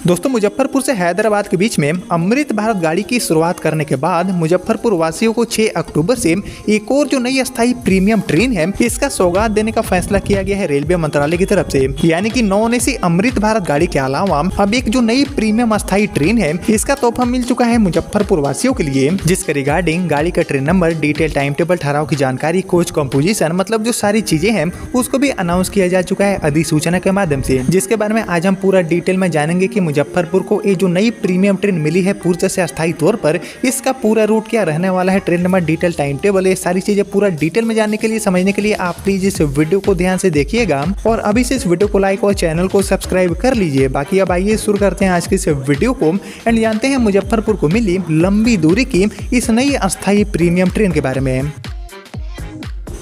दोस्तों मुजफ्फरपुर से हैदराबाद के बीच में अमृत भारत गाड़ी की शुरुआत करने के बाद मुजफ्फरपुर वासियों को 6 अक्टूबर से एक और जो नई अस्थायी प्रीमियम ट्रेन है इसका सौगात देने का फैसला किया गया है रेलवे मंत्रालय की तरफ से। यानी कि नॉन एसी अमृत भारत गाड़ी के अलावा अब एक जो नई प्रीमियम अस्थायी ट्रेन है इसका तोहफा मिल चुका है मुजफ्फरपुर वासियों के लिए, जिसके रिगार्डिंग गाड़ी का train number, detail, time table, ठहराव की जानकारी, कोच कंपोजिशन, मतलब जो सारी चीजें हैं उसको भी अनाउंस किया जा चुका है अधिसूचना के माध्यम से, जिसके बारे में आज हम पूरा डिटेल में जानेंगे कि मुजफ्फरपुर को ये जो नई प्रीमियम ट्रेन मिली है पूर्व से अस्थायी तौर पर, इसका पूरा रूट क्या रहने वाला है, train number, detail, time table, ये सारी चीजें पूरा डिटेल में जानने के लिए, समझने के लिए आप प्लीज इस वीडियो को ध्यान से देखिएगा और अभी से इस वीडियो को लाइक और चैनल को सब्सक्राइब कर लीजिए। बाकी अब आइए शुरू करते हैं आज के इस वीडियो को एंड जानते हैं मुजफ्फरपुर को मिली लंबी दूरी की इस नई अस्थायी प्रीमियम ट्रेन के बारे में।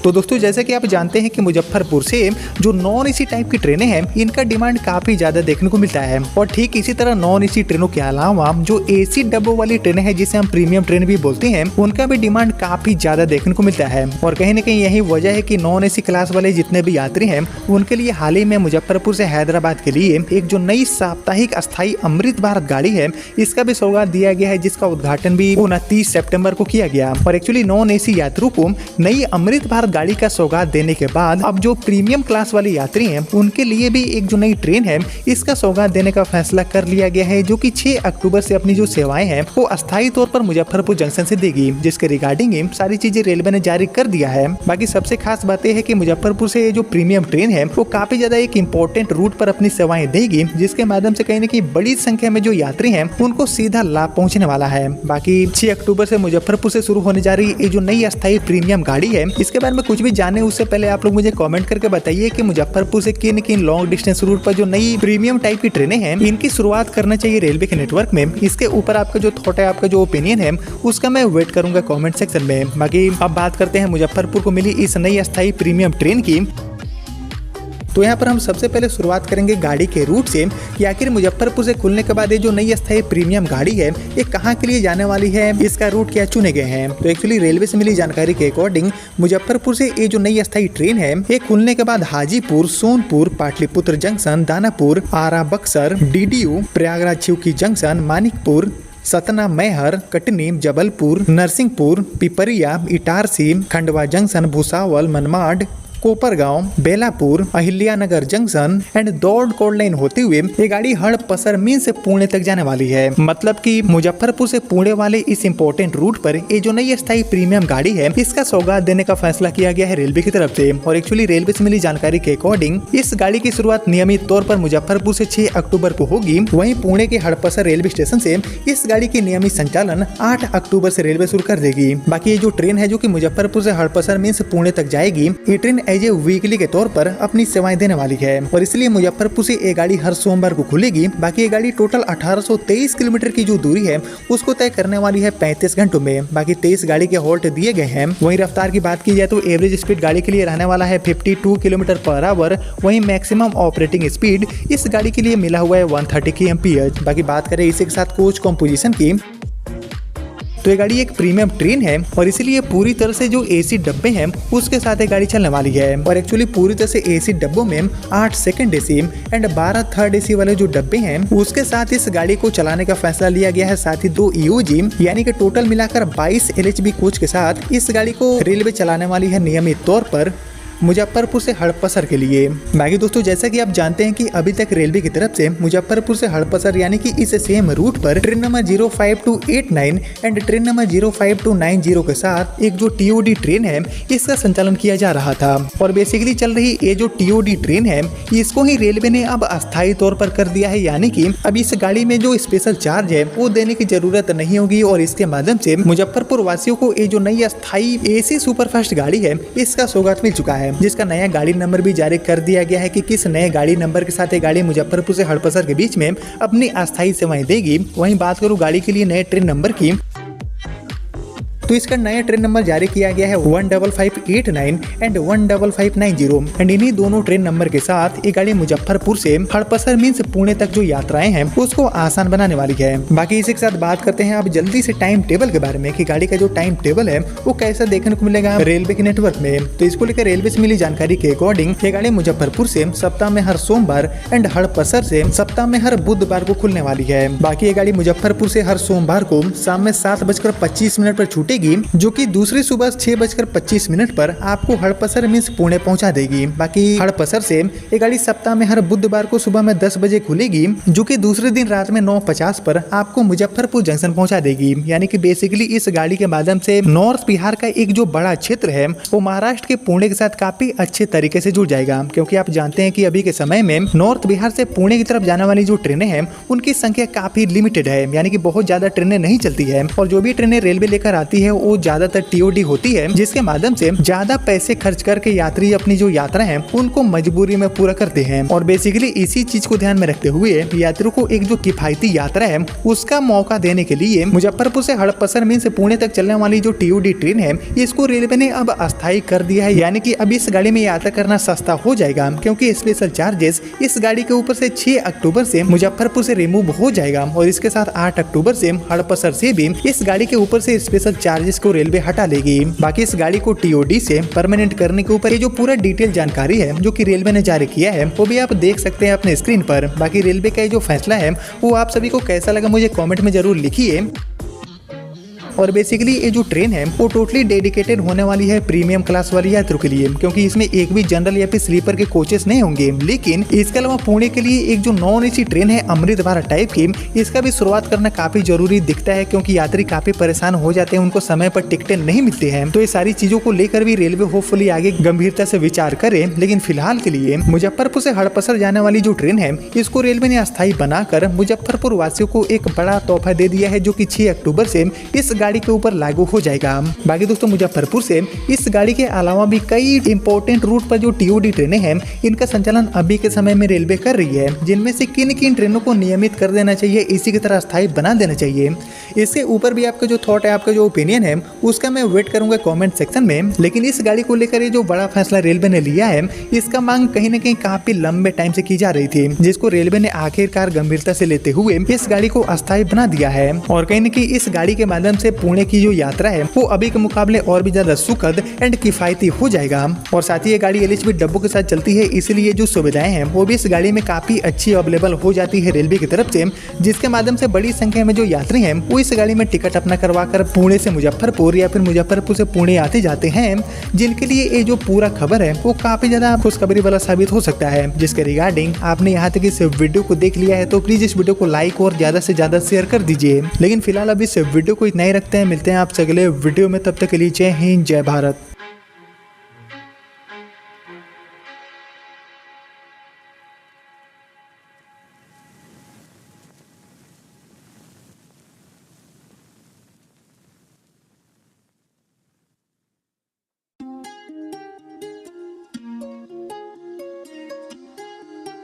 तो दोस्तों जैसे कि आप जानते हैं कि मुजफ्फरपुर से जो नॉन एसी टाइप की ट्रेनें हैं इनका डिमांड काफी ज्यादा देखने को मिलता है और ठीक इसी तरह नॉन एसी ट्रेनों के अलावा जो एसी डब्बों वाली ट्रेनें हैं जिसे हम प्रीमियम ट्रेन भी बोलते हैं उनका भी डिमांड काफी ज्यादा देखने को मिलता है। और कहीं न कहीं यही वजह है कि नॉन एसी क्लास वाले जितने भी यात्री हैं उनके लिए हाल ही में मुजफ्फरपुर से हैदराबाद के लिए एक जो नई साप्ताहिक अस्थायी अमृत भारत गाड़ी है इसका भी सौगात दिया गया है, जिसका उद्घाटन भी 29 सितंबर को किया गया। और एक्चुअली नॉन एसी यात्रियों को नई अमृत भारत गाड़ी का सौगात देने के बाद अब जो प्रीमियम क्लास वाले यात्री हैं उनके लिए भी एक जो नई ट्रेन है इसका सौगात देने का फैसला कर लिया गया है, जो कि 6 अक्टूबर से अपनी जो सेवाएं हैं वो अस्थायी तौर पर मुजफ्फरपुर जंक्शन से देगी, जिसके रिगार्डिंग सारी चीजें रेलवे ने जारी कर दिया है। बाकी सबसे खास बात यह है कि मुजफ्फरपुर से जो प्रीमियम ट्रेन है वो काफी ज्यादा एक इम्पोर्टेंट रूट पर अपनी सेवाएं देगी, जिसके माध्यम से कहीं न कहीं बड़ी संख्या में जो यात्री हैं उनको सीधा लाभ पहुंचने वाला है। बाकी 6 अक्टूबर से मुजफ्फरपुर से शुरू होने जा रही ये जो नई अस्थायी प्रीमियम गाड़ी है इसके बारे में कुछ भी जाने उससे पहले आप लोग मुझे कमेंट करके बताइए कि मुजफ्फरपुर से किन किन लॉन्ग डिस्टेंस रूट पर जो नई प्रीमियम टाइप की ट्रेनें हैं इनकी शुरुआत करना चाहिए रेलवे के नेटवर्क में। इसके ऊपर आपका जो थॉट है, आपका जो ओपिनियन है उसका मैं वेट करूंगा कमेंट सेक्शन में। बाकी अब बात करते हैं मुजफ्फरपुर को मिली इस नई अस्थायी प्रीमियम ट्रेन की। तो यहाँ पर हम सबसे पहले शुरुआत करेंगे गाड़ी के रूट से कि आखिर मुजफ्फरपुर से खुलने के बाद ये जो नई अस्थायी प्रीमियम गाड़ी है ये कहाँ के लिए जाने वाली है, इसका रूट क्या चुने गए हैं। तो एक्चुअली रेलवे से मिली जानकारी के अकॉर्डिंग मुजफ्फरपुर से ये जो नई अस्थायी ट्रेन है ये खुलने के बाद Hajipur, Sonpur, Pataliputra junction, Danapur, Ara Buxar, DDU, Prayagraj Chheoki junction, Manikpur, Satna, Maihar, Katni, Jabalpur, Narsinghpur, Pipariya, Itarsi, Khandwa junction, Bhusawal, Manmad, Kopargaon, Belapur, Ahilyanagar junction and दौड़ कोल्ड लाइन होते हुए ये गाड़ी हड़पसर मीन से पुणे तक जाने वाली है। मतलब कि मुजफ्फरपुर से पुणे वाले इस इम्पोर्टेंट रूट पर ये जो नई अस्थायी प्रीमियम गाड़ी है इसका सौगात देने का फैसला किया गया है रेलवे की तरफ से। और एक्चुअली रेलवे से मिली जानकारी के अकॉर्डिंग इस गाड़ी की शुरुआत नियमित तौर पर मुजफ्फरपुर से 6 अक्टूबर को होगी। वहीं पुणे के हड़पसर रेलवे स्टेशन से इस गाड़ी की नियमित संचालन 8 अक्टूबर से रेलवे शुरू कर देगी। बाकी ये जो ट्रेन है जो कि मुजफ्फरपुर से हड़पसर मीन से पुणे तक जाएगी, ये ट्रेन एज ए वीकली के तौर पर अपनी सेवाएं देने वाली है और इसलिए मुजफ्फरपुर से ये गाड़ी हर सोमवार को खुलेगी। बाकी ये गाड़ी टोटल 1823 किलोमीटर की जो दूरी है उसको तय करने वाली है 35 घंटों में। बाकी 23 गाड़ी के हॉल्ट दिए गए हैं। वहीं रफ्तार की बात की जाए तो एवरेज स्पीड गाड़ी के लिए रहने वाला है 52 किलोमीटर पर आवर। वहीं मैक्सिमम ऑपरेटिंग स्पीड इस गाड़ी के लिए मिला हुआ है 130 kmph। बाकी बात करें इसी के साथ कोच कॉम्पोजिशन की तो ये गाड़ी एक प्रीमियम ट्रेन है और इसीलिए पूरी तरह से जो एसी डब्बे हैं उसके साथ ये गाड़ी चलने वाली है। और एक्चुअली पूरी तरह से एसी डब्बों में 8 second AC and 12 third AC वाले जो डब्बे हैं उसके साथ इस गाड़ी को चलाने का फैसला लिया गया है। साथ ही 2 ईओजी यानी कि टोटल मिलाकर 22 एलएचबी कोच के साथ इस गाड़ी को रेलवे चलाने वाली है नियमित तौर पर मुजफ्फरपुर से हड़पसर के लिए। बाकी दोस्तों जैसा कि आप जानते हैं कि अभी तक रेलवे की तरफ से मुजफ्फरपुर से हड़पसर यानी कि इस सेम रूट पर train number 05289 and train number 05290 के साथ एक जो टीओडी ट्रेन है इसका संचालन किया जा रहा था। और बेसिकली चल रही ये जो टीओडी ट्रेन है इसको ही रेलवे ने अब अस्थायी तौर पर कर दिया है, यानी कि अब इस गाड़ी में जो स्पेशल चार्ज है वो देने की जरूरत नहीं होगी और इसके माध्यम से मुजफ्फरपुर वासियों को ये जो नई अस्थायी एसी सुपरफास्ट गाड़ी है इसका सौगात मिल चुका है, जिसका नया गाड़ी नंबर भी जारी कर दिया गया है कि किस नए गाड़ी नंबर के साथ ये गाड़ी मुजफ्फरपुर से हड़पसर के बीच में अपनी अस्थायी सेवाएं देगी। वहीं बात करूं गाड़ी के लिए नए ट्रेन नंबर की तो इसका नया ट्रेन नंबर जारी किया गया है 15589 एंड 15590 एंड इन्हीं दोनों ट्रेन नंबर के साथ ये गाड़ी मुजफ्फरपुर से हड़पसर मीन्स पुणे तक जो यात्राएं हैं उसको आसान बनाने वाली है। बाकी इसी के साथ बात करते हैं आप जल्दी से टाइम टेबल के बारे में कि गाड़ी का जो टाइम टेबल है वो कैसा देखने को मिलेगा रेलवे के नेटवर्क में। तो इसको लेकर रेलवे से मिली जानकारी के अकॉर्डिंग ये गाड़ी मुजफ्फरपुर से सप्ताह में हर सोमवार एंड हड़पसर से सप्ताह में हर बुधवार को खुलने वाली है। बाकी ये गाड़ी मुजफ्फरपुर से हर सोमवार को शाम में 7:25 पर छूटेगी, जो कि दूसरी सुबह 6:25 पर आपको हड़पसर मीन्स पुणे पहुंचा देगी। बाकी हड़पसर से ये गाड़ी सप्ताह में हर बुधवार को सुबह में 10 बजे खुलेगी, जो कि दूसरे दिन रात में 9:50 पर आपको मुजफ्फरपुर जंक्शन पहुंचा देगी। यानी कि बेसिकली इस गाड़ी के माध्यम से नॉर्थ बिहार का एक जो बड़ा क्षेत्र है वो महाराष्ट्र के पुणे के साथ काफी अच्छे तरीके से जुड़ जाएगा, क्योंकि आप जानते हैं कि अभी के समय में नॉर्थ बिहार से पुणे की तरफ जाने वाली जो ट्रेनें हैं उनकी संख्या काफी लिमिटेड है, यानी कि बहुत ज्यादा ट्रेनें नहीं चलती है और जो भी ट्रेनें रेलवे लेकर आती है वो ज्यादातर टीओडी होती है, जिसके माध्यम से ज्यादा पैसे खर्च करके यात्री अपनी जो यात्रा है उनको मजबूरी में पूरा करते हैं। और बेसिकली इसी चीज को ध्यान में रखते हुए यात्रियों को एक जो किफायती यात्रा है उसका मौका देने के लिए मुजफ्फरपुर से हड़पसर मीन्स पुणे तक चलने वाली जो टीओडी ट्रेन है इसको रेलवे ने अब अस्थायी कर दिया है। यानी कि अब इस गाड़ी में यात्रा करना सस्ता हो जाएगा, क्योंकि स्पेशल चार्जेस इस गाड़ी के ऊपर से 6 अक्टूबर से मुजफ्फरपुर से रिमूव हो जाएगा और इसके साथ 8 अक्टूबर से हड़पसर से भी इस गाड़ी के ऊपर से स्पेशल चार्जेस को रेलवे हटा लेगी। बाकी इस गाड़ी को टीओडी से परमानेंट करने के ऊपर ये जो पूरा डिटेल जानकारी है जो कि रेलवे ने जारी किया है वो भी आप देख सकते हैं अपने स्क्रीन पर। बाकी रेलवे का जो फैसला है वो आप सभी को कैसा लगा मुझे कमेंट में जरूर लिखिए। और बेसिकली ये जो ट्रेन है वो टोटली डेडिकेटेड होने वाली है प्रीमियम क्लास वाली यात्रियों के लिए, क्योंकि इसमें एक भी जनरल या फिर स्लीपर के कोचेस नहीं होंगे। लेकिन इसके अलावा पुणे के लिए एक जो नॉन एसी ट्रेन है अमृत भारत टाइप की, इसका भी शुरुआत करना काफी जरूरी दिखता है, क्योंकि यात्री काफी परेशान हो जाते हैं, उनको समय पर टिकटें नहीं मिलती है। तो ये सारी चीजों को लेकर भी रेलवे होपफुली आगे गंभीरता से विचार करे। लेकिन फिलहाल के लिए मुजफ्फरपुर से हड़पसर जाने वाली जो ट्रेन है इसको रेलवे ने अस्थायी बनाकर मुजफ्फरपुर वासियों को एक बड़ा तोहफा दे दिया है, जो कि 6 अक्टूबर से इस गाड़ी के ऊपर लागू हो जाएगा। बाकी दोस्तों मुजफ्फरपुर से इस गाड़ी के अलावा भी कई इंपॉर्टेंट रूट पर जो टीओडी ट्रेनें हैं इनका संचालन अभी के समय में रेलवे कर रही है, जिनमें से किन किन ट्रेनों को नियमित कर देना चाहिए, इसी की तरह अस्थायी बना देना चाहिए। इसके ऊपर भी आपका जो थॉट है, आपका जो ओपिनियन है उसका मैं वेट करूंगा कमेंट सेक्शन में। लेकिन इस गाड़ी को लेकर ये जो बड़ा फैसला रेलवे ने लिया है इसका मांग कहीं न कहीं काफी लंबे टाइम से की जा रही थी, जिसको रेलवे ने आखिरकार गंभीरता से लेते हुए इस गाड़ी को अस्थायी बना दिया है। और कहीं न कहीं इस गाड़ी के माध्यम से पुणे की जो यात्रा है वो अभी के मुकाबले और भी ज्यादा सुखद एंड किफायती हो जाएगा। और साथ ही ये गाड़ी एलएचबी डब्बों के साथ चलती है, इसलिए जो सुविधाएं हैं वो भी इस गाड़ी में काफी अच्छी अवेलेबल हो जाती है रेलवे की तरफ से, जिसके माध्यम से बड़ी संख्या में जो यात्री हैं वो इस गाड़ी में टिकट अपना करवा कर पुणे से मुजफ्फरपुर या फिर मुजफ्फरपुर से पुणे आते जाते हैं, जिनके लिए ये जो पूरा खबर है वो काफी ज्यादा खुशखबरी वाला साबित हो सकता है। जिसके रिगार्डिंग आपने यहाँ तक इस वीडियो को देख लिया है तो प्लीज इस वीडियो को लाइक और ज्यादा से ज्यादा शेयर कर दीजिए। लेकिन फिलहाल अब इस वीडियो को इतना ही रखते हैं, मिलते हैं आपसे अगले वीडियो में, तब तक के लिए जय हिंद जय भारत।